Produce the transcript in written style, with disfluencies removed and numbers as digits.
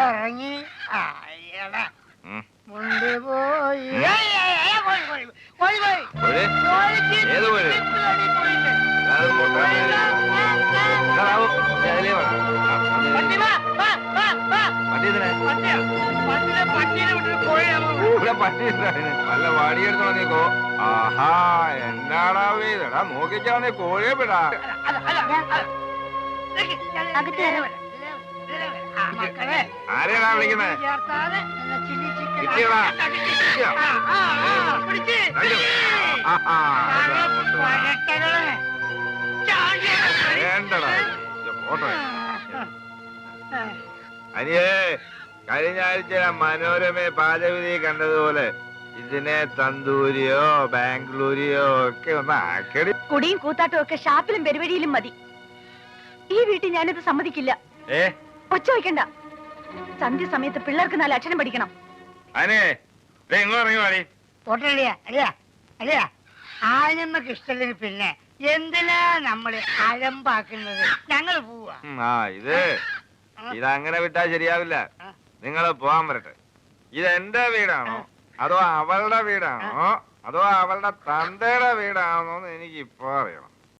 ഇറങ്ങി മുണ്ടി പോയി നല്ല വടിയെടുത്തോ നീക്കോ. ആഹാ എന്നാടാ വീതടാ നോക്കിച്ചാ കോഴിയെ വിടാ. ആരെയാടാ വിളിക്കുന്നേ? വേണ്ടടാ ഫോട്ടോ. അനിയേ, കഴിഞ്ഞ ആഴ്ച മനോരമ പാചകവിധി കണ്ടതുപോലെ ഇതിനെ തന്തൂരിയോ ബാംഗ്ലൂരിയോ ഒക്കെ ഒന്ന് ആക്കടി. കുടിയും കൂത്താട്ടും ഒക്കെ ഷാപ്പിലും പരിപാടിയിലും മതി. ഈ വീട്ടിൽ ഞാനിത് സമ്മതിക്കില്ല. ഒച്ച വയ്ക്കണ്ട. സന്ധ്യ സമയത്ത് പിള്ളേർക്ക് 4 അക്ഷരം പഠിക്കണം. ആനമ്മക്ക് ഇഷ്ടത്തിന് പിന്നെ എന്തിനാ നമ്മള് അലമ്പാക്കുന്നത്? ഞങ്ങൾ പോവാ. ഇതങ്ങനെ വിട്ടാ ശരിയാവില്ല. നിങ്ങൾ പോവാൻ വരട്ടെ. ഇതെന്റെ വീടാണോ അതോ അവളുടെ വീടാണോ അതോ അവളുടെ തന്തയുടെ വീടാണോന്ന് എനിക്ക് ഇപ്പൊ അറിയണം.